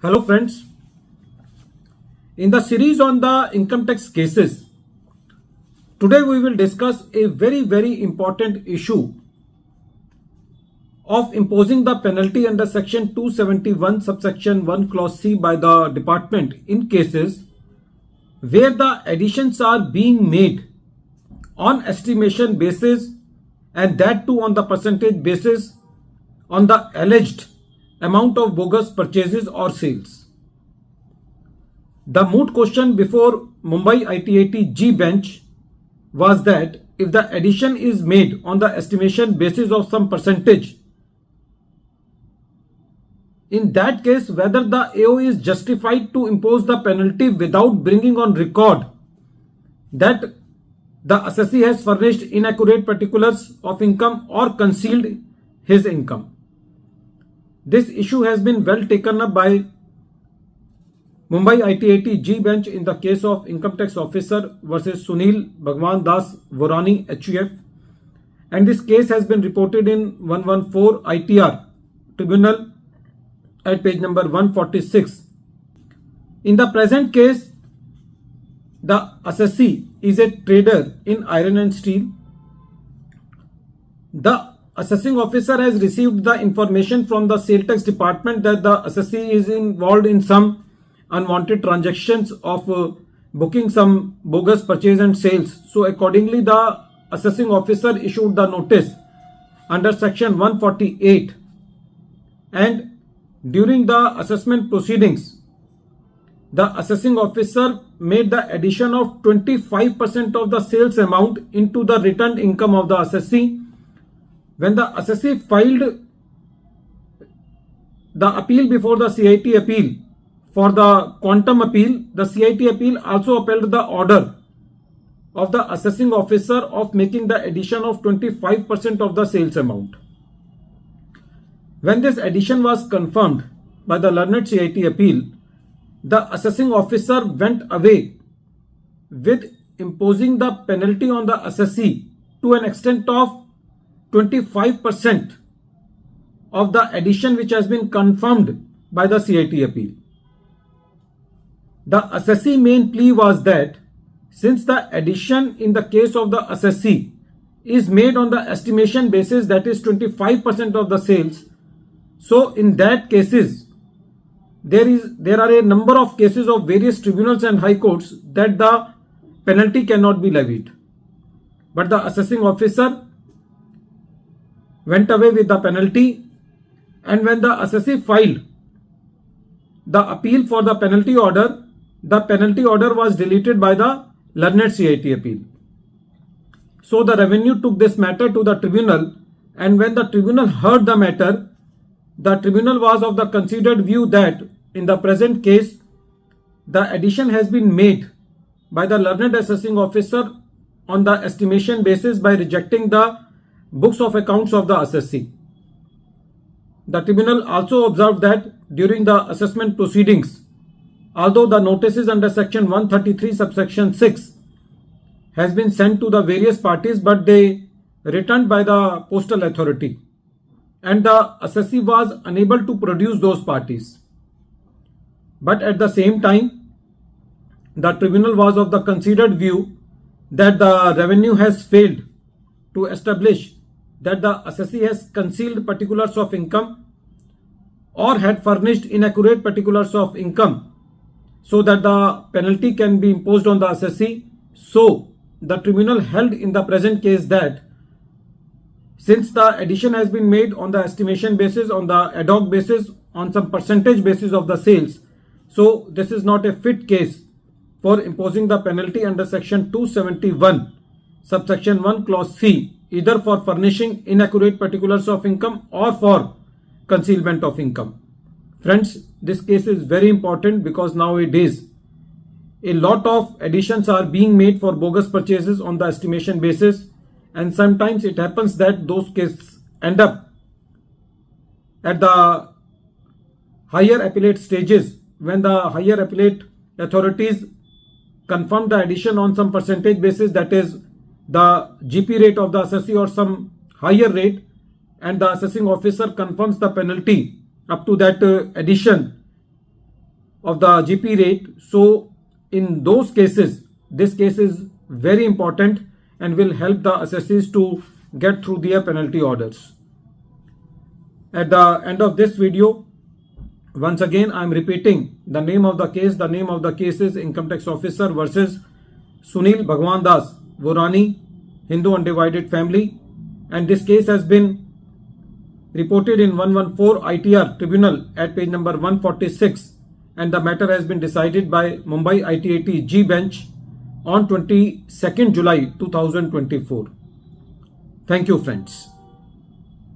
Hello friends, in the series on the income tax cases, today we will discuss a very important issue of imposing the penalty under section 271 subsection 1 clause C by the department in cases where the additions are being made on estimation basis and that too on the percentage basis on the alleged amount of bogus purchases or sales. The moot question before Mumbai ITAT G bench was that if the addition is made on the estimation basis of some percentage, in that case whether the AO is justified to impose the penalty without bringing on record that the assessee has furnished inaccurate particulars of income or concealed his income. This issue has been well taken up by Mumbai ITAT G bench in the case of Income Tax Officer versus Sunil Bhagwan Das Vorani HUF, and this case has been reported in 114 ITR Tribunal at page number 146. In the present case, the assessee is a trader in iron and steel. The assessing officer has received the information from the sale tax department that the assessee is involved in some unwanted transactions of booking some bogus purchase and sales. So accordingly, the assessing officer issued the notice under section 148, and during the assessment proceedings, the assessing officer made the addition of 25% of the sales amount into the returned income of the assessee. When the assessee filed the appeal before the CIT appeal for the quantum appeal, the CIT appeal also upheld the order of the assessing officer of making the addition of 25% of the sales amount. When this addition was confirmed by the learned CIT appeal, the assessing officer went away with imposing the penalty on the assessee to an extent of 25% of the addition which has been confirmed by the CIT appeal. The assessee main plea was that since the addition in the case of the assessee is made on the estimation basis, that is 25% of the sales, so in that cases there are a number of cases of various tribunals and high courts that the penalty cannot be levied. But the assessing officer went away with the penalty, and when the assessee filed the appeal for the penalty order was deleted by the learned CIT appeal. So the revenue took this matter to the tribunal, and when the tribunal heard the matter, the tribunal was of the considered view that in the present case the addition has been made by the learned assessing officer on the estimation basis by rejecting the books of accounts of the assessee. The tribunal also observed that during the assessment proceedings, although the notices under section 133 subsection 6 has been sent to the various parties, but they returned by the postal authority, and the assessee was unable to produce those parties. But at the same time, the tribunal was of the considered view that the revenue has failed to establish that the assessee has concealed particulars of income or had furnished inaccurate particulars of income so that the penalty can be imposed on the assessee. So the tribunal held in the present case that since the addition has been made on the estimation basis, on the ad hoc basis, on some percentage basis of the sales, so this is not a fit case for imposing the penalty under section 271 subsection 1 clause C, either for furnishing inaccurate particulars of income or for concealment of income. Friends, this case is very important because nowadays a lot of additions are being made for bogus purchases on the estimation basis, and sometimes it happens that those cases end up at the higher appellate stages when the higher appellate authorities confirm the addition on some percentage basis, that is the GP rate of the assessee or some higher rate, and the assessing officer confirms the penalty up to that addition, of the GP rate. So in those cases, this case is very important and will help the assessees to get through their penalty orders. At the end of this video, once again I am repeating the name of the case. The name of the case is Income Tax Officer versus Sunil Bhagwan Das, Vorani, Hindu Undivided Family, and this case has been reported in 114 ITR Tribunal at page number 146, and the matter has been decided by Mumbai ITAT G bench on 22nd July 2024. Thank you, friends.